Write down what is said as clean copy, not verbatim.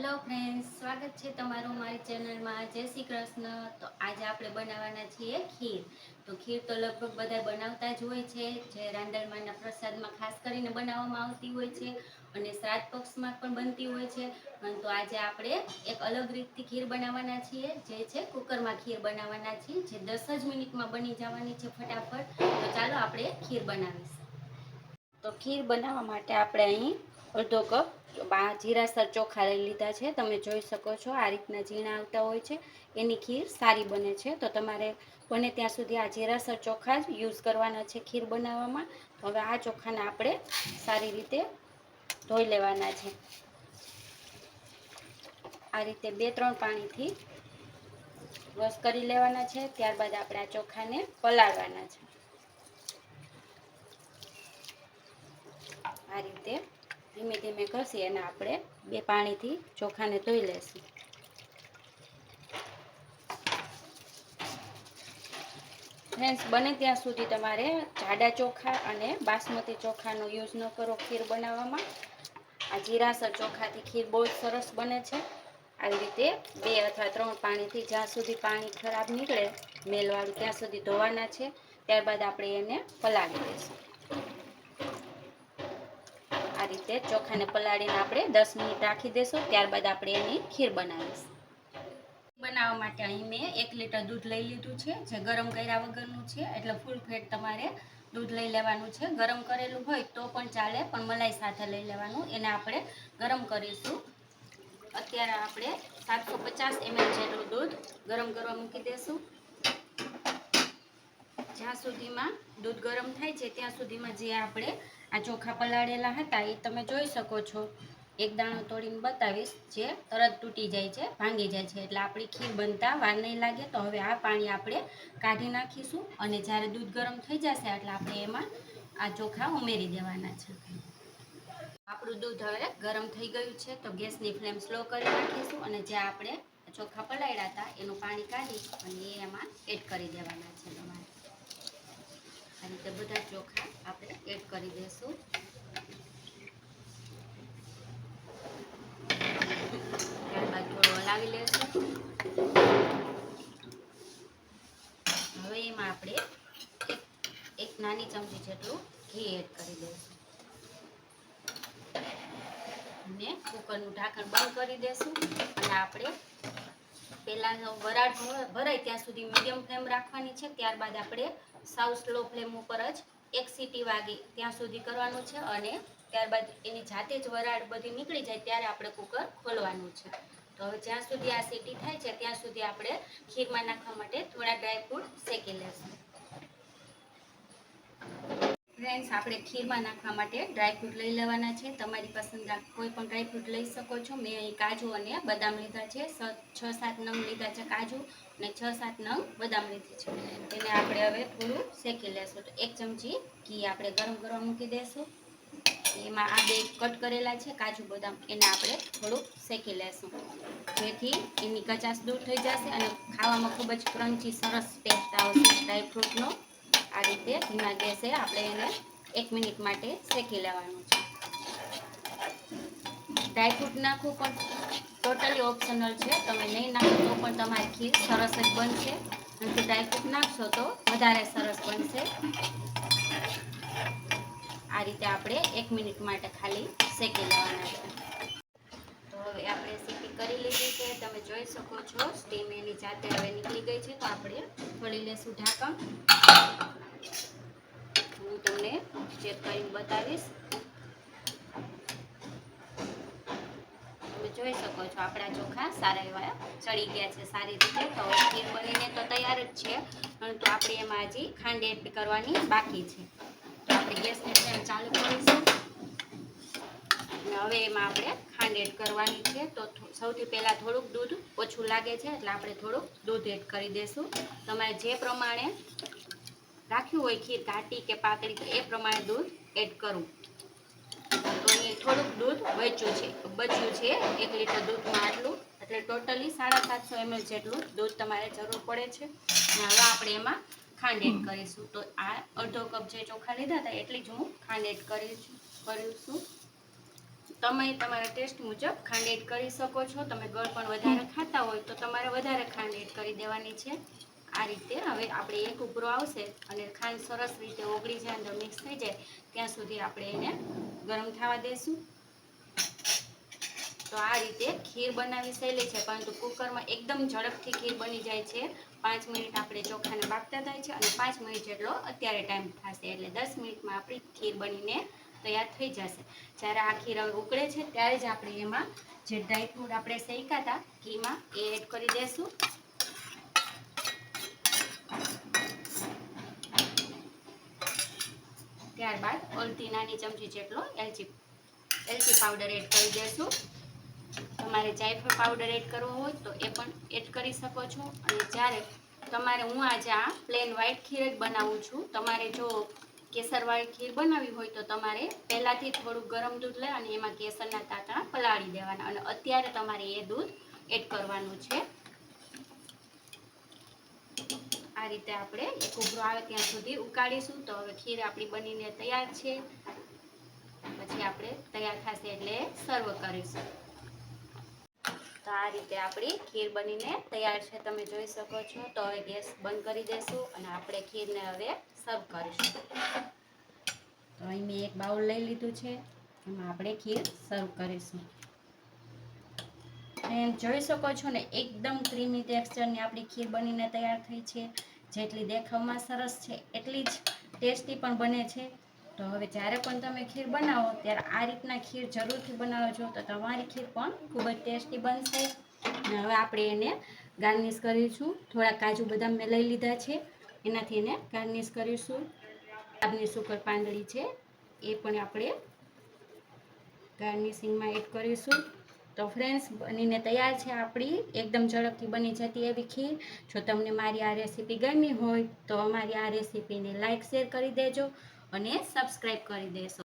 Hello friends, સ્વાગત છે તમારું મારી ચેનલમાં. જય શ્રી કૃષ્ણ. તો આજે આપણે બનાવવાના છીએ ખીર. તો ખીર તો લગભગ બધા બનાવતા જ હોય છે, જે રાંદલમાના પ્રસાદમાં ખાસ કરીને બનાવવામાં આવતી હોય છે અને શ્રાદ્ધ પક્ષમાં પણ બનતી હોય છે. તો આજે આપણે એક અલગ રીતથી ખીર બનાવવાના છીએ, જે છે કુકરમાં ખીર બનાવવાના છીએ, જે 10 જ મિનિટમાં બની જવાની છે ફટાફટ. તો ચાલો આપણે ખીર બનાવીશું. તો ખીર બનાવવા માટે આપણે અહીં અડધો કપ જીરાસર ચોખા લઈ લીધા છે. તમે જોઈ શકો છો આ રીતના ઝીણા આવતા હોય છે, એની ખીર સારી બને છે. તો તમારે બને ત્યાં સુધી આ જીરાસર ચોખા જ યુઝ કરવાના છે ખીર બનાવવામાં. તો હવે આ ચોખાને આપણે સારી રીતે ધોઈ લેવાના છે. આ રીતે 2-3 પાણીથી વોશ કરી લેવાના છે. ત્યારબાદ આપણે આ ચોખાને પલાળવાના છે. આ રીતે ધીમે ધીમે ઘસી અને આપણે 2 પાણીથી ચોખાને ધોઈ લેશું. ફ્રેન્ડ્સ, બને ત્યાં સુધી તમારે જાડા ચોખા અને બાસમતી ચોખાનો યુઝ ન કરો ખીર બનાવવામાં. આ જીરાસર ચોખાથી ખીર બહુ જ સરસ બને છે. આવી રીતે 2 અથવા 3 પાણીથી જ્યાં સુધી પાણી ખરાબ નીકળે મેલવાળું ત્યાં સુધી ધોવાના છે. ત્યારબાદ આપણે એને પલાળી દઈશું. આ રીતે ચોખાને પલાળીને આપણે 10 મિનિટ રાખી દઈશું. ત્યારબાદ આપણે એની ખીર બનાવીશું. બનાવવા માટે અહીં મેં 1 લીટર દૂધ લઈ લીધું છે, જે ગરમ કર્યા વગરનું છે. એટલે ફૂલ ફેટ તમારે દૂધ લઈ લેવાનું છે. ગરમ કરેલું હોય તો પણ ચાલે, પણ મલાઈ સાથે લઈ લેવાનું. એને આપણે ગરમ કરીશું. અત્યારે આપણે 750 ml જેટલું દૂધ ગરમ કરવા મૂકી દઈશું. જ્યાં સુધીમાં દૂધ ગરમ થાય છે ત્યાં સુધીમાં જે આપણે આ ચોખા પલાળેલા હતા એ તમે જોઈ શકો છો. એક દાણો તોડીને બતાવીશ, જે તરત તૂટી જાય છે, ભાંગી જાય છે. એટલે આપણી ખીર બનતા વાર નહીં લાગે. તો હવે આ પાણી આપણે કાઢી નાખીશું અને જ્યારે દૂધ ગરમ થઈ જશે એટલે આપણે એમાં આ ચોખા ઉમેરી દેવાના છે. આપણું દૂધ હવે ગરમ થઈ ગયું છે, તો ગેસની ફ્લેમ સ્લો કરી નાખીશું અને જે આપણે ચોખા પલાળ્યા હતા એનું પાણી કાઢી અને એમાં એડ કરી દેવાના છે. તમારે આ રીતે બધા ચોખા આપણે એડ કરી દઈશું. ત્યારબાદ થોડું હલાવી લઈશું. હવે એમાં આપણે એક નાની ચમચી જેટલું ઘી એડ કરી દઈશું અને કુકરનું ઢાંકણ બંધ કરી દઈશું. અને આપણે પહેલાં વરાળ ભરાય ત્યાં સુધી મીડિયમ ફ્લેમ રાખવાની છે. ત્યારબાદ આપણે સાવ સ્લો ફ્લેમ ઉપર જ 1 સીટી વાગી ત્યાં સુધી કરવાનું છે અને ત્યારબાદ એની જાતે જ વરાળ બધી નીકળી જાય ત્યારે આપણે કુકર ખોલવાનું છે. તો હવે જ્યાં સુધી આ સીટી થાય છે ત્યાં સુધી આપણે ખીરમાં નાખવા માટે થોડા ડ્રાયફ્રૂટ શેકી લેશું. ફ્રેન્ડ્સ, આપણે ખીરમાં નાખવા માટે ડ્રાયફ્રૂટ લઈ લેવાના છે. તમારી પસંદ કોઈ પણ ડ્રાયફ્રૂટ લઈ શકો છો. મેં અહીં કાજુ અને બદામ લીધા છે. 6-7 નંગ લીધા છે કાજુ અને 6-7 નંગ બદામ લીધી છે. તેને આપણે હવે થોડું શેકી લેશું. તો 1 ચમચી ઘી આપણે ગરમ કરવા મૂકી દઈશું. એમાં આ 2 કટ કરેલા છે કાજુ બદામ, એને આપણે થોડુંક શેકી લેશું, જેથી એની કચાશ દૂર થઈ જશે અને ખાવામાં ખૂબ જ ક્રન્ચી સરસ ટેસ્ટ આવશે ડ્રાયફ્રૂટનો. આ રીતે ધીમા ગેસે આપણે એને 1 મિનિટ માટે શેકી લેવાનું છે. ડ્રાયફ્રૂટ નાખવું પણ ટોટલી ઓપ્શનલ છે. તમે નહીં નાખો તો પણ તમારી ખીર સરસ જ બનશે, અને ડ્રાયફ્રૂટ નાખશો તો વધારે સરસ બનશે. આ રીતે આપણે 1 મિનિટ માટે ખાલી શેકી લેવાના છે. તો હવે આપણે શેકી કરી લીધી છે. તમે જોઈ શકો છો સ્ટીમ એની જાતે હવે નીકળી ગઈ છે. તો આપણે ખોલી લેશું ઢાંકણ. હું તમને ચેક કરીને બતાવીશ. તમે જોઈ શકો છો આપણા ચોખા સારા એવા ચડી ગયા છે સારી રીતે. તો ખીર બનીને તો તૈયાર જ છે, પરંતુ આપણે એમાં હજી ખાંડ એડ કરવાની બાકી છે. તો આપણે ગેસની ફ્લેમ ચાલુ કરીશું અને હવે એમાં આપણે ખાંડ એડ કરવાની છે. તો સૌથી પહેલાં થોડુંક દૂધ ઓછું લાગે છે એટલે આપણે થોડુંક દૂધ એડ કરી દઈશું. તમારે જે પ્રમાણે રાખ્યું હોય ખીર ઘાટી કે પાતળી, તો એ પ્રમાણે દૂધ એડ કરવું. તો અહીં થોડુંક દૂધ બચ્યું છે 1 લીટર દૂધમાં આટલું, એટલે ટોટલી 750 ml જેટલું દૂધ તમારે જરૂર પડે છે. અને હવે આપણે એમાં ખાંડ એડ કરીશું. તો આ અડધો કપ જે ચોખા લીધા હતા એટલી જ હું ખાંડ એડ કરીશું. તમે તમારા ટેસ્ટ મુજબ ખાંડ એડ કરી શકો છો. તમે ગળ પણ વધારે ખાતા હોય તો તમારે વધારે ખાંડ એડ કરી દેવાની છે. આ રીતે હવે આપણે એક ઉભરો આવશે અને ખાંડ સરસ રીતે ઓગળી જાય અંદર મિક્સ થઈ જાય ત્યાં સુધી આપણે એને ગરમ થવા દઈશું. તો આ રીતે ખીર બનાવી સહેલી છે, પરંતુ કુકરમાં એકદમ ઝડપથી ખીર બની જાય છે. 5 મિનિટ આપણે ચોખાને બાફતા થાય છે અને 5 મિનિટ જેટલો અત્યારે ટાઈમ થશે, એટલે 10 મિનિટમાં આપણી ખીર બનીને તૈયાર થઈ જશે. જ્યારે આ ખીર ઉકળે છે ત્યારે જ આપણે એમાં જે ડ્રાયફ્રૂટ આપણે શેક્યા હતા ઘીમાં એ એડ કરી દઈશું. ત્યારબાદ અડધી નાની ચમચી જેટલો એલચી પાવડર એડ કરી દઈશું. તમારે જાયફળ પાવડર એડ કરવો હોય તો એ પણ એડ કરી શકો છો. અને જ્યારે હું આજે આ પ્લેન વ્હાઈટ ખીર જ બનાવું છું. તમારે જો કેસરવાળી ખીર બનાવી હોય તો તમારે પહેલાંથી થોડું ગરમ દૂધ લઈ અને એમાં કેસરના તાંતણા પલાળી દેવાના અને અત્યારે તમારે એ દૂધ એડ કરવાનું છે. આ રીતે આપણે એક ઉભરો આવે ત્યાં સુધી ઉકાળીશું. તો હવે ખીર આપણી બનીને તૈયાર છે. પછી આપણે તૈયાર થશે એટલે સર્વ કરીશું. તો આ રીતે આપણી ખીર બનીને તૈયાર છે, તમે જોઈ શકો છો. તો હવે ગેસ બંધ કરી દઈશું અને આપણે ખીરને હવે સર્વ કરીશું. તો અહીં મેં એક બાઉલ લઈ લીધું છે, એમાં આપણે ખીર સર્વ કરીશું. એમ જોઈ શકો છો ને, એકદમ ક્રીમી ટેક્સચરની આપણી ખીર બનીને તૈયાર થઈ છે. જેટલી દેખાવમાં સરસ છે એટલી જ ટેસ્ટી પણ બને છે. તો હવે જ્યારે પણ તમે ખીર બનાવો ત્યારે આ રીતના ખીર જરૂરથી બનાવજો, તો તમારી ખીર પણ ખૂબ જ ટેસ્ટી બનશે. અને હવે આપણે એને ગાર્નિશ કરીશું. થોડા કાજુ બદામ મેં લઈ લીધા છે, એનાથી એને ગાર્નિશ કરીશું. ગુલાબની સુકર પાંદડી છે એ પણ આપણે ગાર્નિશિંગમાં એડ કરીશું. તો ફ્રેન્ડ્સ, બનીને તૈયાર છે આપણી એકદમ ઝડપથી બની જતી એવી ખીર. જો તમને મારી આ રેસીપી ગમી હોય તો અમારી આ રેસીપીને લાઇક શેર કરી દેજો અને સબસ્ક્રાઈબ કરી દેશો.